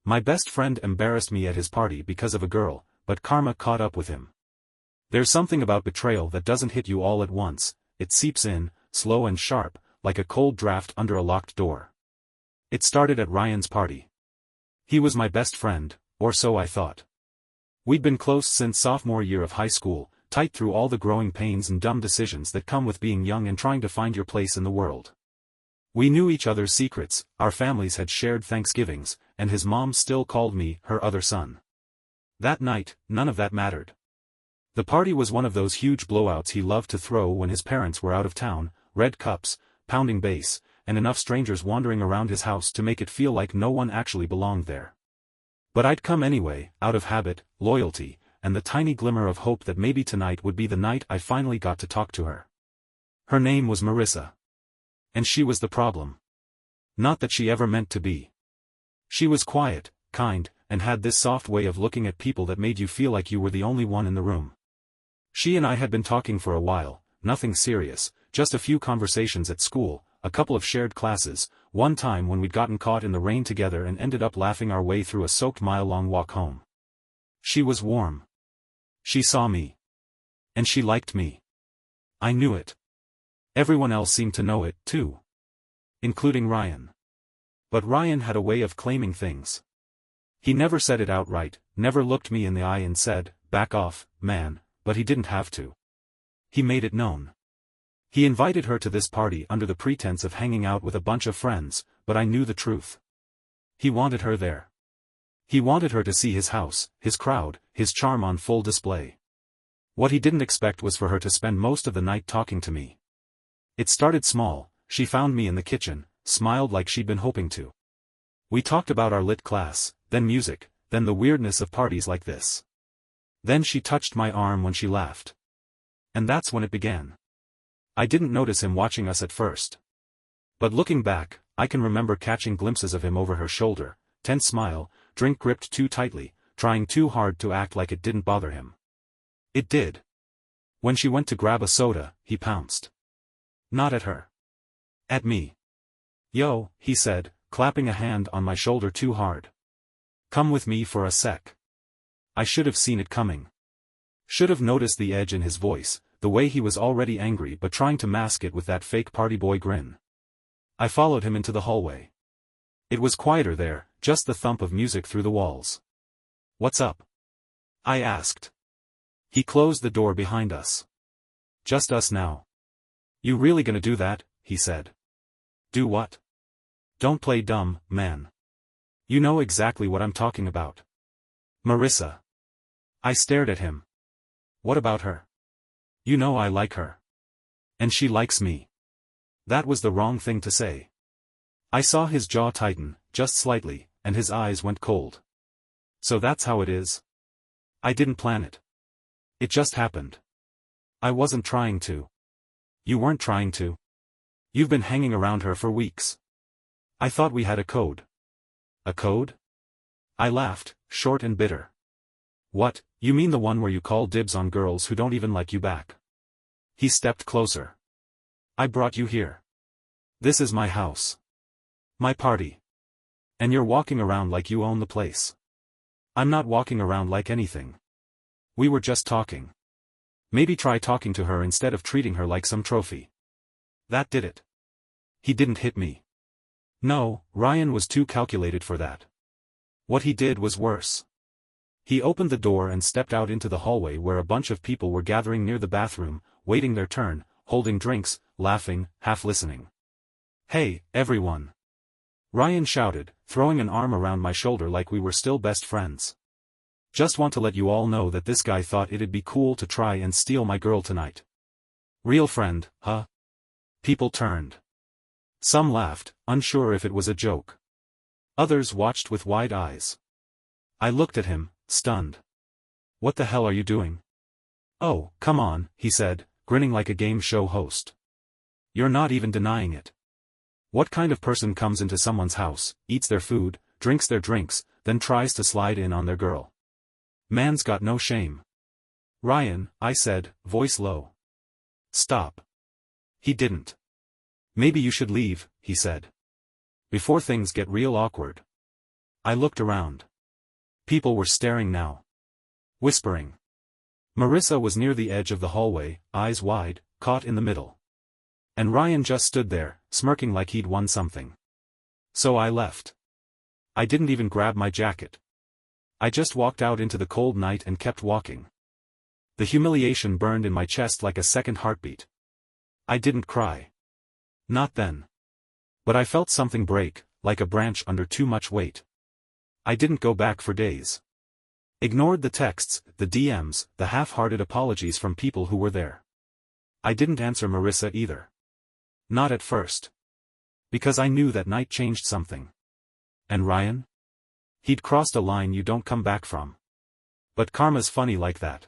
My best friend embarrassed me at his party because of a girl, but karma caught up with him. There's something about betrayal that doesn't hit you all at once, it seeps in, slow and sharp, like a cold draft under a locked door. It started at Ryan's party. He was my best friend, or so I thought. We'd been close since sophomore year of high school, tight through all the growing pains and dumb decisions that come with being young and trying to find your place in the world. We knew each other's secrets, our families had shared Thanksgivings, and his mom still called me her other son. That night, none of that mattered. The party was one of those huge blowouts he loved to throw when his parents were out of town, red cups, pounding bass, and enough strangers wandering around his house to make it feel like no one actually belonged there. But I'd come anyway, out of habit, loyalty, and the tiny glimmer of hope that maybe tonight would be the night I finally got to talk to her. Her name was Marissa. And she was the problem. Not that she ever meant to be. She was quiet, kind, and had this soft way of looking at people that made you feel like you were the only one in the room. She and I had been talking for a while, nothing serious, just a few conversations at school, a couple of shared classes, one time when we'd gotten caught in the rain together and ended up laughing our way through a soaked mile-long walk home. She was warm. She saw me. And she liked me. I knew it. Everyone else seemed to know it, too. Including Ryan. But Ryan had a way of claiming things. He never said it outright, never looked me in the eye and said, "Back off, man," but he didn't have to. He made it known. He invited her to this party under the pretense of hanging out with a bunch of friends, but I knew the truth. He wanted her there. He wanted her to see his house, his crowd, his charm on full display. What he didn't expect was for her to spend most of the night talking to me. It started small, she found me in the kitchen, smiled like she'd been hoping to. We talked about our lit class, then music, then the weirdness of parties like this. Then she touched my arm when she laughed. And that's when it began. I didn't notice him watching us at first. But looking back, I can remember catching glimpses of him over her shoulder, tense smile, drink gripped too tightly, trying too hard to act like it didn't bother him. It did. When she went to grab a soda, he pounced. Not at her. At me. "Yo," he said, clapping a hand on my shoulder too hard. "Come with me for a sec." I should have seen it coming. Should have noticed the edge in his voice, the way he was already angry but trying to mask it with that fake party boy grin. I followed him into the hallway. It was quieter there, just the thump of music through the walls. "What's up?" I asked. He closed the door behind us. "Just us now." "You really gonna do that?" he said. "Do what?" "Don't play dumb, man. You know exactly what I'm talking about." "Marissa." I stared at him. "What about her?" "You know I like her. And she likes me." That was the wrong thing to say. I saw his jaw tighten, just slightly, and his eyes went cold. "So that's how it is?" "I didn't plan it. It just happened. I wasn't trying to." "You weren't trying to. You've been hanging around her for weeks. I thought we had a code." "A code?" I laughed, short and bitter. "What, you mean the one where you call dibs on girls who don't even like you back?" He stepped closer. "I brought you here. This is my house. My party. And you're walking around like you own the place." "I'm not walking around like anything. We were just talking. Maybe try talking to her instead of treating her like some trophy." That did it. He didn't hit me. No, Ryan was too calculated for that. What he did was worse. He opened the door and stepped out into the hallway where a bunch of people were gathering near the bathroom, waiting their turn, holding drinks, laughing, half listening. "Hey, everyone!" Ryan shouted, throwing an arm around my shoulder like we were still best friends. "Just want to let you all know that this guy thought it'd be cool to try and steal my girl tonight." "Real friend, huh?" People turned. Some laughed, unsure if it was a joke. Others watched with wide eyes. I looked at him, stunned. "What the hell are you doing?" "Oh, come on," he said, grinning like a game show host. "You're not even denying it. What kind of person comes into someone's house, eats their food, drinks their drinks, then tries to slide in on their girl? Man's got no shame." "Ryan," I said, voice low. "Stop." He didn't. "Maybe you should leave," he said. "Before things get real awkward." I looked around. People were staring now. Whispering. Marissa was near the edge of the hallway, eyes wide, caught in the middle. And Ryan just stood there, smirking like he'd won something. So I left. I didn't even grab my jacket. I just walked out into the cold night and kept walking. The humiliation burned in my chest like a second heartbeat. I didn't cry. Not then. But I felt something break, like a branch under too much weight. I didn't go back for days. Ignored the texts, the DMs, the half-hearted apologies from people who were there. I didn't answer Marissa either. Not at first. Because I knew that night changed something. And Ryan? He'd crossed a line you don't come back from. But karma's funny like that.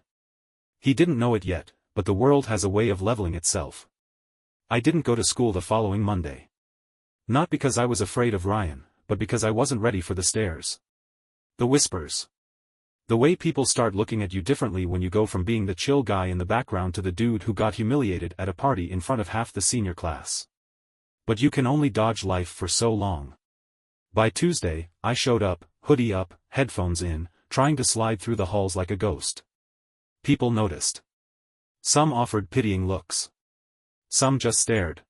He didn't know it yet, but the world has a way of leveling itself. I didn't go to school the following Monday. Not because I was afraid of Ryan, but because I wasn't ready for the stares. The whispers. The way people start looking at you differently when you go from being the chill guy in the background to the dude who got humiliated at a party in front of half the senior class. But you can only dodge life for so long. By Tuesday, I showed up, hoodie up, headphones in, trying to slide through the halls like a ghost. People noticed. Some offered pitying looks. Some just stared.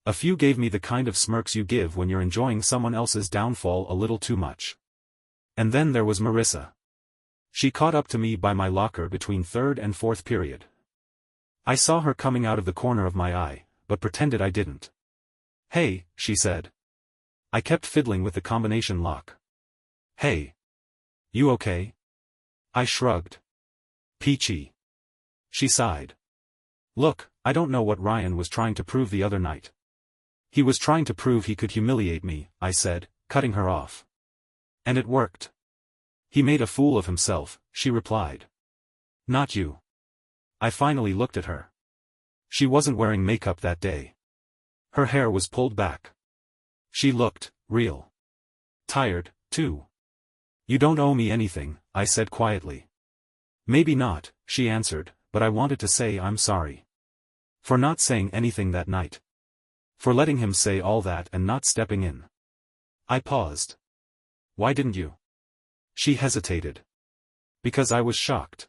A few gave me the kind of smirks you give when you're enjoying someone else's downfall a little too much. And then there was Marissa. She caught up to me by my locker between third and fourth period. I saw her coming out of the corner of my eye, but pretended I didn't. "Hey," she said. I kept fiddling with the combination lock. "Hey. You okay?" I shrugged. "Peachy." She sighed. "Look, I don't know what Ryan was trying to prove the other night." "He was trying to prove he could humiliate me," I said, cutting her off. "And it worked." "He made a fool of himself," she replied. "Not you." I finally looked at her. She wasn't wearing makeup that day. Her hair was pulled back. She looked real. Tired, too. "You don't owe me anything," I said quietly. "Maybe not," she answered, "but I wanted to say I'm sorry. For not saying anything that night. For letting him say all that and not stepping in." I paused. "Why didn't you?" She hesitated. "Because I was shocked.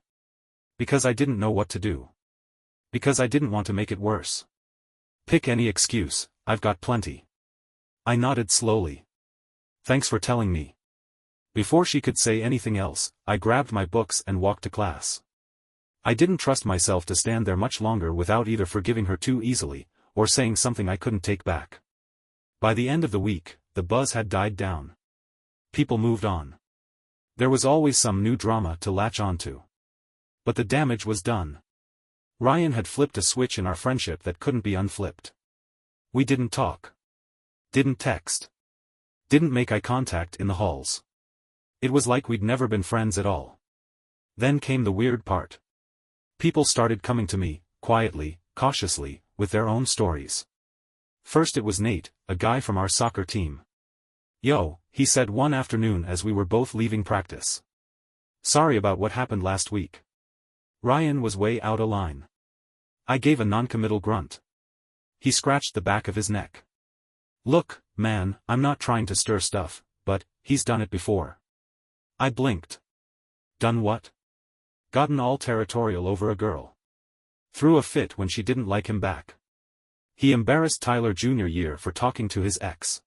Because I didn't know what to do. Because I didn't want to make it worse." "Pick any excuse, I've got plenty." I nodded slowly. "Thanks for telling me." Before she could say anything else, I grabbed my books and walked to class. I didn't trust myself to stand there much longer without either forgiving her too easily, or saying something I couldn't take back. By the end of the week, the buzz had died down. People moved on. There was always some new drama to latch onto. But the damage was done. Ryan had flipped a switch in our friendship that couldn't be unflipped. We didn't talk. Didn't text. Didn't make eye contact in the halls. It was like we'd never been friends at all. Then came the weird part. People started coming to me, quietly, cautiously, with their own stories. First it was Nate, a guy from our soccer team. "Yo," he said one afternoon as we were both leaving practice. "Sorry about what happened last week." Ryan was way out of line. I gave a noncommittal grunt. He scratched the back of his neck. "Look, man, I'm not trying to stir stuff, but he's done it before." I blinked. "Done what?" "Gotten all territorial over a girl. Threw a fit when she didn't like him back. He embarrassed Tyler junior year for talking to his ex."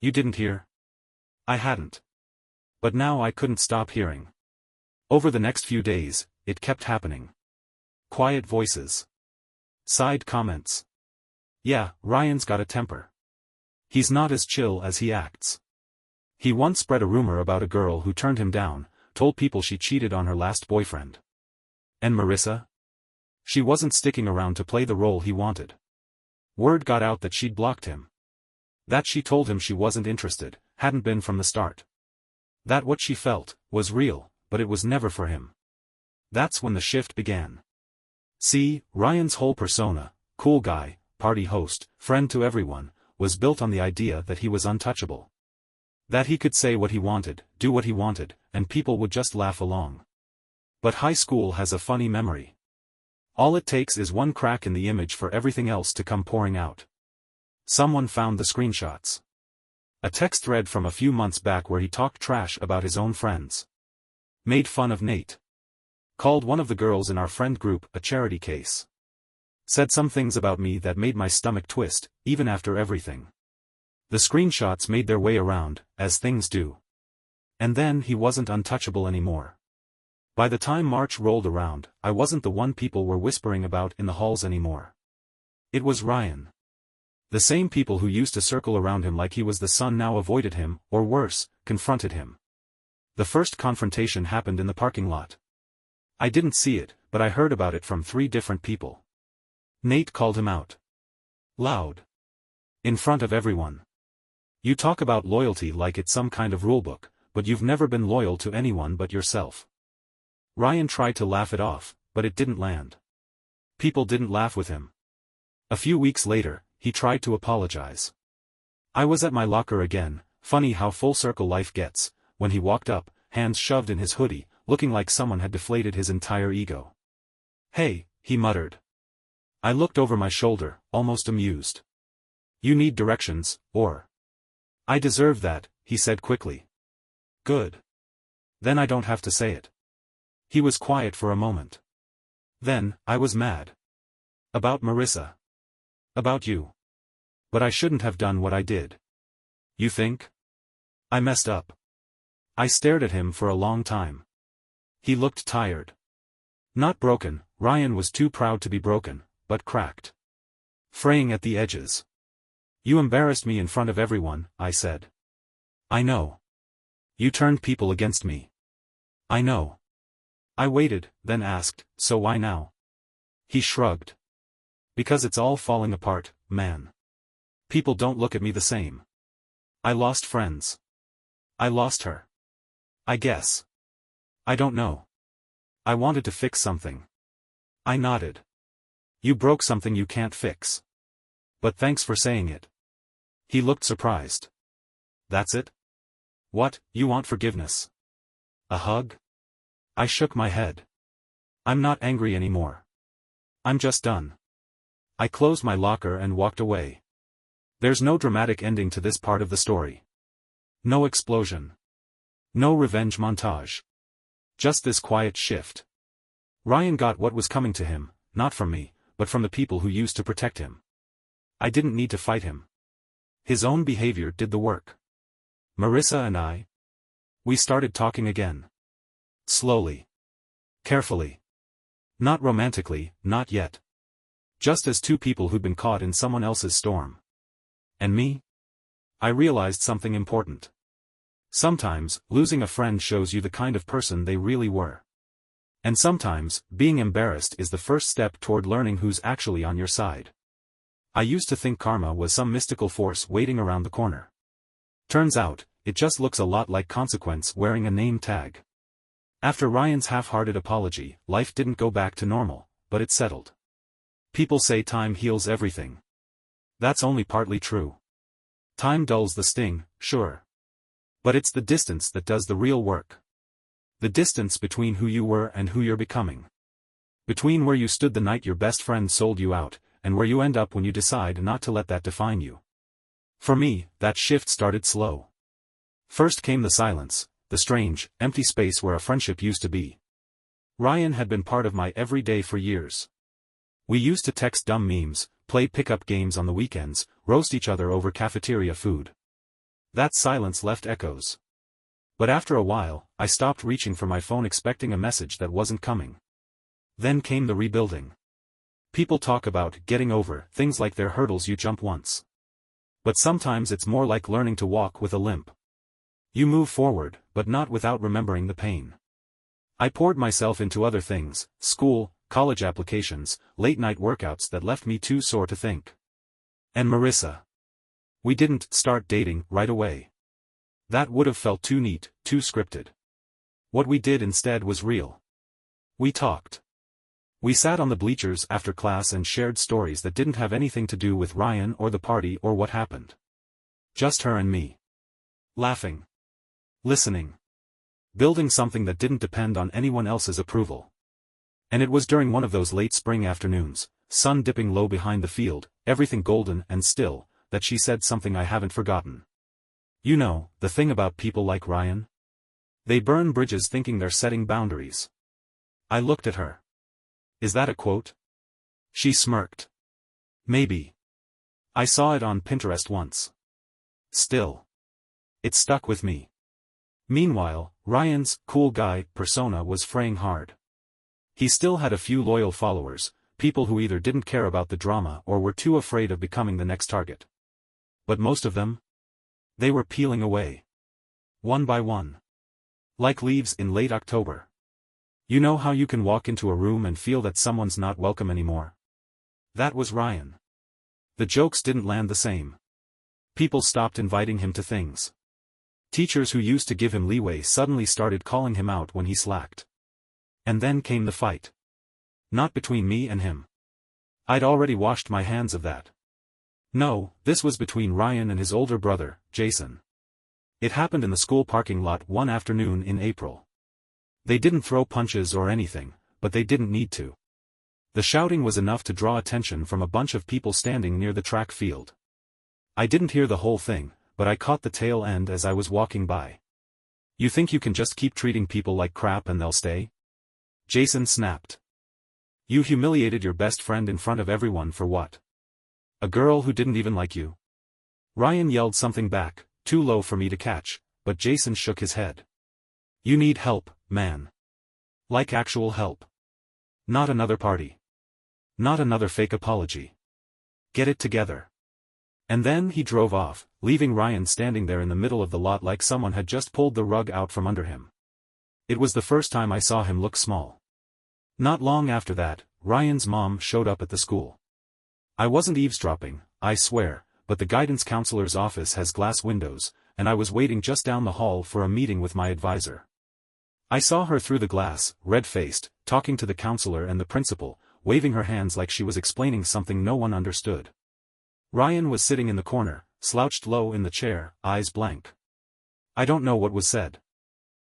"You didn't hear?" I hadn't. But now I couldn't stop hearing. Over the next few days, it kept happening. Quiet voices. Side comments. "Yeah, Ryan's got a temper. He's not as chill as he acts. He once spread a rumor about a girl who turned him down, told people she cheated on her last boyfriend. And Marissa? She wasn't sticking around to play the role he wanted. Word got out that she'd blocked him. That she told him she wasn't interested, hadn't been from the start. That what she felt, was real, but it was never for him. That's when the shift began. See, Ryan's whole persona, cool guy, party host, friend to everyone, was built on the idea that he was untouchable. That he could say what he wanted, do what he wanted, and people would just laugh along. But high school has a funny memory. All it takes is one crack in the image for everything else to come pouring out. Someone found the screenshots. A text thread from a few months back where he talked trash about his own friends. Made fun of Nate. Called one of the girls in our friend group a charity case. Said some things about me that made my stomach twist, even after everything. The screenshots made their way around, as things do. And then he wasn't untouchable anymore. By the time March rolled around, I wasn't the one people were whispering about in the halls anymore. It was Ryan. The same people who used to circle around him like he was the sun now avoided him, or worse, confronted him. The first confrontation happened in the parking lot. I didn't see it, but I heard about it from 3 different people. Nate called him out. Loud. In front of everyone. You talk about loyalty like it's some kind of rulebook, but you've never been loyal to anyone but yourself. Ryan tried to laugh it off, but it didn't land. People didn't laugh with him. A few weeks later, he tried to apologize. I was at my locker again, funny how full circle life gets, when he walked up, hands shoved in his hoodie, looking like someone had deflated his entire ego. Hey, he muttered. I looked over my shoulder, almost amused. You need directions, or... I deserve that, he said quickly. Good. Then I don't have to say it. He was quiet for a moment. Then, I was mad. About Marissa. About you. But I shouldn't have done what I did. You think? I messed up. I stared at him for a long time. He looked tired. Not broken, Ryan was too proud to be broken, but cracked. Fraying at the edges. You embarrassed me in front of everyone, I said. I know. You turned people against me. I know. I waited, then asked, so why now? He shrugged. Because it's all falling apart, man. People don't look at me the same. I lost friends. I lost her. I guess. I don't know. I wanted to fix something. I nodded. You broke something you can't fix. But thanks for saying it. He looked surprised. That's it? What, you want forgiveness? A hug? I shook my head. I'm not angry anymore. I'm just done. I closed my locker and walked away. There's no dramatic ending to this part of the story. No explosion. No revenge montage. Just this quiet shift. Ryan got what was coming to him, not from me, but from the people who used to protect him. I didn't need to fight him. His own behavior did the work. Marissa and we started talking again. Slowly. Carefully. Not romantically, not yet. Just as 2 people who'd been caught in someone else's storm. And me? I realized something important. Sometimes, losing a friend shows you the kind of person they really were. And sometimes, being embarrassed is the first step toward learning who's actually on your side. I used to think karma was some mystical force waiting around the corner. Turns out, it just looks a lot like consequence wearing a name tag. After Ryan's half-hearted apology, life didn't go back to normal, but it settled. People say time heals everything. That's only partly true. Time dulls the sting, sure. But it's the distance that does the real work. The distance between who you were and who you're becoming. Between where you stood the night your best friend sold you out, and where you end up when you decide not to let that define you. For me, that shift started slow. First came the silence, the strange, empty space where a friendship used to be. Ryan had been part of my everyday for years. We used to text dumb memes, play pickup games on the weekends, roast each other over cafeteria food. That silence left echoes. But after a while, I stopped reaching for my phone expecting a message that wasn't coming. Then came the rebuilding. People talk about getting over things like they're hurdles you jump once. But sometimes it's more like learning to walk with a limp. You move forward, but not without remembering the pain. I poured myself into other things, school, college applications, late-night workouts that left me too sore to think. And Marissa. We didn't start dating right away. That would have felt too neat, too scripted. What we did instead was real. We talked. We sat on the bleachers after class and shared stories that didn't have anything to do with Ryan or the party or what happened. Just her and me. Laughing. Listening. Building something that didn't depend on anyone else's approval. And it was during one of those late spring afternoons, sun dipping low behind the field, everything golden and still, that she said something I haven't forgotten. You know, the thing about people like Ryan? They burn bridges thinking they're setting boundaries. I looked at her. Is that a quote? She smirked. Maybe. I saw it on Pinterest once. Still. It stuck with me. Meanwhile, Ryan's cool guy persona was fraying hard. He still had a few loyal followers, people who either didn't care about the drama or were too afraid of becoming the next target. But most of them? They were peeling away. One by one. Like leaves in late October. You know how you can walk into a room and feel that someone's not welcome anymore? That was Ryan. The jokes didn't land the same. People stopped inviting him to things. Teachers who used to give him leeway suddenly started calling him out when he slacked. And then came the fight. Not between me and him. I'd already washed my hands of that. No, this was between Ryan and his older brother, Jason. It happened in the school parking lot one afternoon in April. They didn't throw punches or anything, but they didn't need to. The shouting was enough to draw attention from a bunch of people standing near the track field. I didn't hear the whole thing, but I caught the tail end as I was walking by. You think you can just keep treating people like crap and they'll stay? Jason snapped. You humiliated your best friend in front of everyone for what? A girl who didn't even like you? Ryan yelled something back, too low for me to catch, but Jason shook his head. You need help, man. Like actual help. Not another party. Not another fake apology. Get it together. And then he drove off, leaving Ryan standing there in the middle of the lot like someone had just pulled the rug out from under him. It was the first time I saw him look small. Not long after that, Ryan's mom showed up at the school. I wasn't eavesdropping, I swear, but the guidance counselor's office has glass windows, and I was waiting just down the hall for a meeting with my advisor. I saw her through the glass, red-faced, talking to the counselor and the principal, waving her hands like she was explaining something no one understood. Ryan was sitting in the corner, slouched low in the chair, eyes blank. I don't know what was said.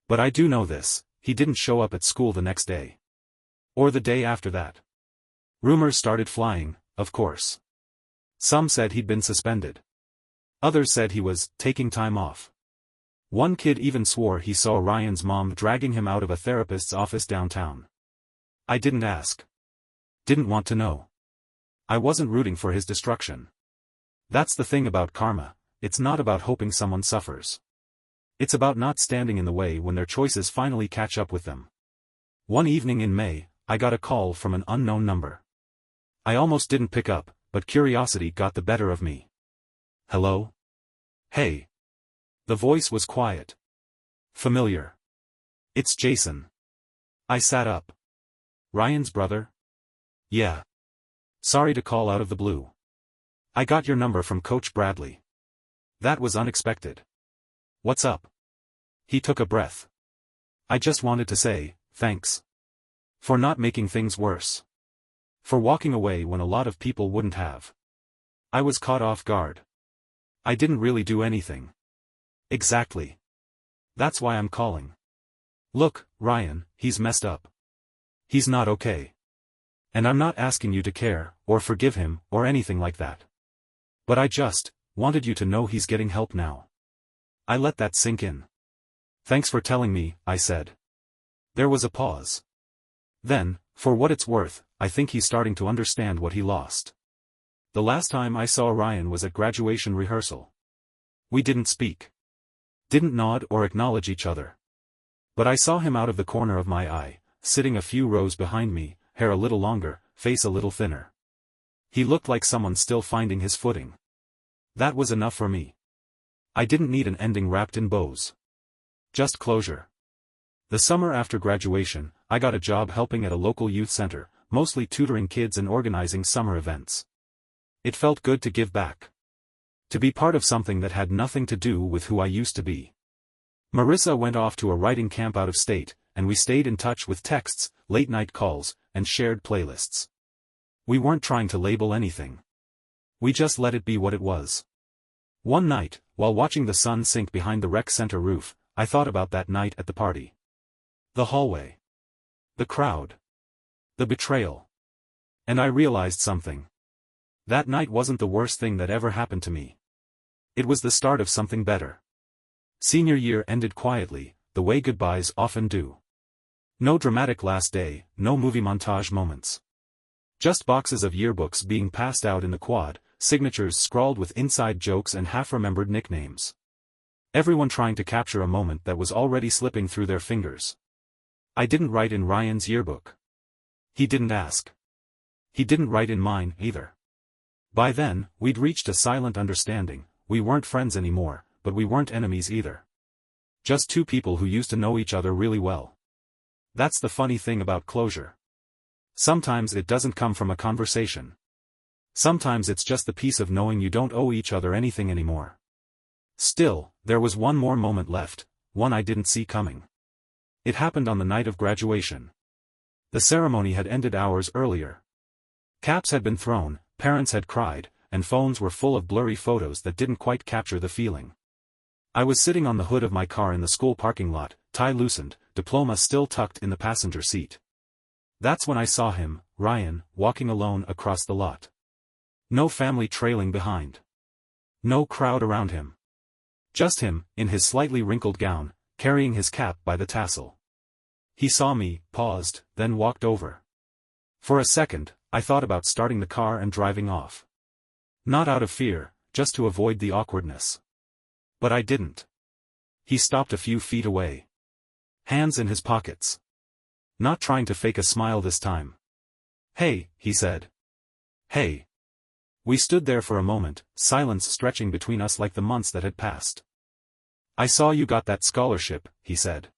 But I do know this, he didn't show up at school the next day. Or the day after that. Rumors started flying, of course. Some said he'd been suspended. Others said he was taking time off. One kid even swore he saw Ryan's mom dragging him out of a therapist's office downtown. I didn't ask. Didn't want to know. I wasn't rooting for his destruction. That's the thing about karma, it's not about hoping someone suffers. It's about not standing in the way when their choices finally catch up with them. One evening in May, I got a call from an unknown number. I almost didn't pick up, but curiosity got the better of me. Hello? Hey. The voice was quiet. Familiar. It's Jason. I sat up. Ryan's brother? Yeah. Sorry to call out of the blue. I got your number from Coach Bradley. That was unexpected. What's up? He took a breath. I just wanted to say, thanks. For not making things worse. For walking away when a lot of people wouldn't have. I was caught off guard. I didn't really do anything. Exactly. That's why I'm calling. Look, Ryan, he's messed up. He's not okay. And I'm not asking you to care, or forgive him, or anything like that. But I just wanted you to know he's getting help now. I let that sink in. Thanks for telling me, I said. There was a pause. Then, for what it's worth, I think he's starting to understand what he lost. The last time I saw Ryan was at graduation rehearsal. We didn't speak. Didn't nod or acknowledge each other. But I saw him out of the corner of my eye, sitting a few rows behind me, hair a little longer, face a little thinner. He looked like someone still finding his footing. That was enough for me. I didn't need an ending wrapped in bows. Just closure. The summer after graduation, I got a job helping at a local youth center, mostly tutoring kids and organizing summer events. It felt good to give back. To be part of something that had nothing to do with who I used to be. Marissa went off to a writing camp out of state, and we stayed in touch with texts, late-night calls, and shared playlists. We weren't trying to label anything. We just let it be what it was. One night, while watching the sun sink behind the rec center roof, I thought about that night at the party. The hallway. The crowd. The betrayal. And I realized something. That night wasn't the worst thing that ever happened to me. It was the start of something better. Senior year ended quietly, the way goodbyes often do. No dramatic last day, no movie montage moments. Just boxes of yearbooks being passed out in the quad, signatures scrawled with inside jokes and half-remembered nicknames. Everyone trying to capture a moment that was already slipping through their fingers. I didn't write in Ryan's yearbook. He didn't ask. He didn't write in mine, either. By then, we'd reached a silent understanding. We weren't friends anymore, but we weren't enemies either. Just two people who used to know each other really well. That's the funny thing about closure. Sometimes it doesn't come from a conversation. Sometimes it's just the peace of knowing you don't owe each other anything anymore. Still, there was one more moment left, one I didn't see coming. It happened on the night of graduation. The ceremony had ended hours earlier. Caps had been thrown, parents had cried, and phones were full of blurry photos that didn't quite capture the feeling. I was sitting on the hood of my car in the school parking lot, tie loosened, diploma still tucked in the passenger seat. That's when I saw him, Ryan, walking alone across the lot. No family trailing behind. No crowd around him. Just him, in his slightly wrinkled gown, carrying his cap by the tassel. He saw me, paused, then walked over. For a second, I thought about starting the car and driving off. Not out of fear, just to avoid the awkwardness. But I didn't. He stopped a few feet away. Hands in his pockets. Not trying to fake a smile this time. "Hey," he said. "Hey." We stood there for a moment, silence stretching between us like the months that had passed. "I saw you got that scholarship," he said.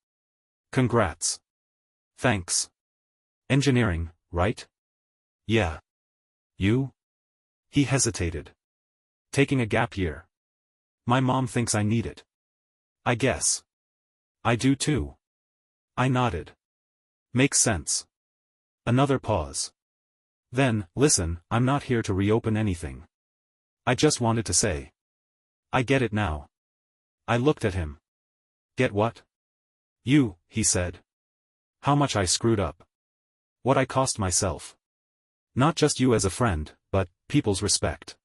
"Congrats." "Thanks. Engineering, right?" "Yeah." "You?" He hesitated. "Taking a gap year. My mom thinks I need it." "I guess. I do too." I nodded. "Makes sense." Another pause. Then, "Listen, I'm not here to reopen anything. I just wanted to say. I get it now." I looked at him. "Get what?" "You," he said. "How much I screwed up. What I cost myself. Not just you as a friend, but people's respect.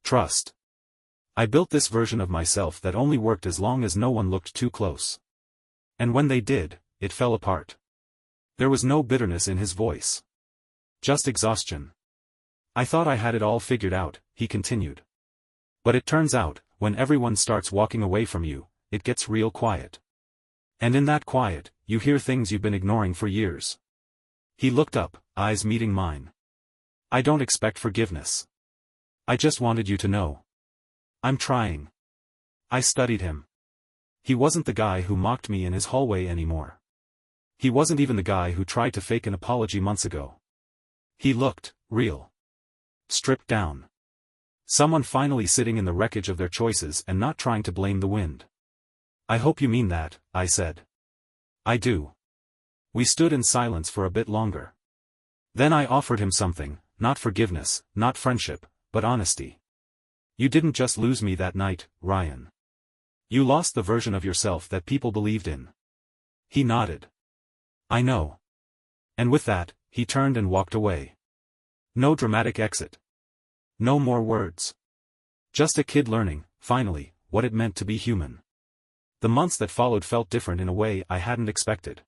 Trust. I built this version of myself that only worked as long as no one looked too close. And when they did, it fell apart." There was no bitterness in his voice. Just exhaustion. "I thought I had it all figured out," he continued. "But it turns out, when everyone starts walking away from you, it gets real quiet. And in that quiet, you hear things you've been ignoring for years." He looked up, eyes meeting mine. "I don't expect forgiveness. I just wanted you to know. I'm trying." I studied him. He wasn't the guy who mocked me in his hallway anymore. He wasn't even the guy who tried to fake an apology months ago. He looked real. Stripped down. Someone finally sitting in the wreckage of their choices and not trying to blame the wind. "I hope you mean that," I said. "I do." We stood in silence for a bit longer. Then I offered him something, not forgiveness, not friendship, but honesty. "You didn't just lose me that night, Ryan. You lost the version of yourself that people believed in." He nodded. "I know." And with that, he turned and walked away. No dramatic exit. No more words. Just a kid learning, finally, what it meant to be human. The months that followed felt different in a way I hadn't expected.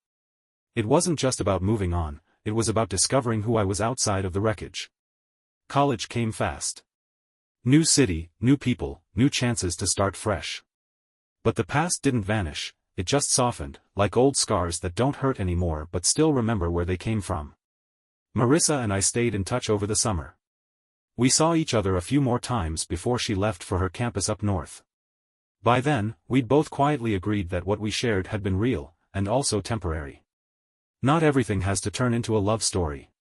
It wasn't just about moving on, it was about discovering who I was outside of the wreckage. College came fast. New city, new people, new chances to start fresh. But the past didn't vanish, it just softened, like old scars that don't hurt anymore but still remember where they came from. Marissa and I stayed in touch over the summer. We saw each other a few more times before she left for her campus up north. By then, we'd both quietly agreed that what we shared had been real, and also temporary. Not everything has to turn into a love story.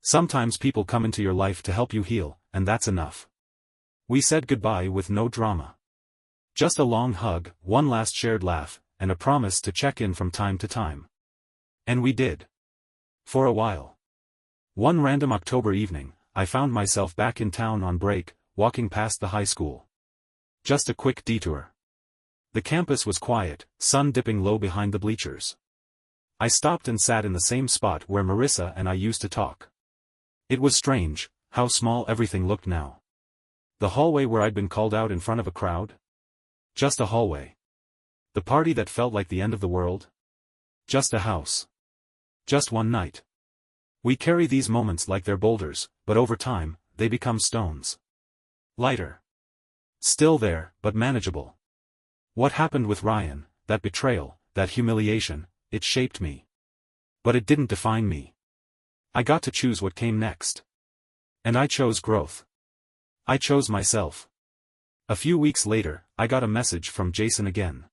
Sometimes people come into your life to help you heal, and that's enough. We said goodbye with no drama. Just a long hug, one last shared laugh, and a promise to check in from time to time. And we did. For a while. One random October evening, I found myself back in town on break, walking past the high school. Just a quick detour. The campus was quiet, sun dipping low behind the bleachers. I stopped and sat in the same spot where Marissa and I used to talk. It was strange, how small everything looked now. The hallway where I'd been called out in front of a crowd? Just a hallway. The party that felt like the end of the world? Just a house. Just one night. We carry these moments like they're boulders, but over time, they become stones. Lighter. Still there, but manageable. What happened with Ryan, that betrayal, that humiliation, it shaped me. But it didn't define me. I got to choose what came next. And I chose growth. I chose myself. A few weeks later, I got a message from Jason again.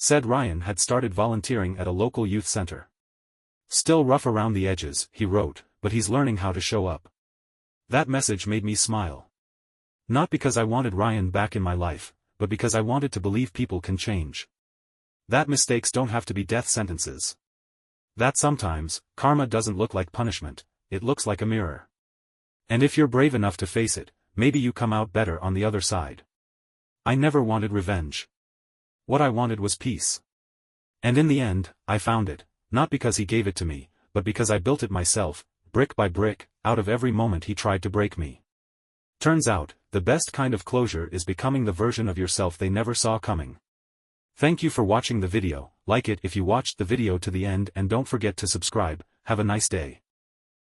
Said Ryan had started volunteering at a local youth center. Still rough around the edges, he wrote, but he's learning how to show up. That message made me smile. Not because I wanted Ryan back in my life, but because I wanted to believe people can change. That mistakes don't have to be death sentences. That sometimes, karma doesn't look like punishment, it looks like a mirror. And if you're brave enough to face it, maybe you come out better on the other side. I never wanted revenge. What I wanted was peace. And in the end, I found it, not because he gave it to me, but because I built it myself, brick by brick, out of every moment he tried to break me. Turns out, the best kind of closure is becoming the version of yourself they never saw coming. Thank you for watching the video, like it if you watched the video to the end and don't forget to subscribe. Have a nice day.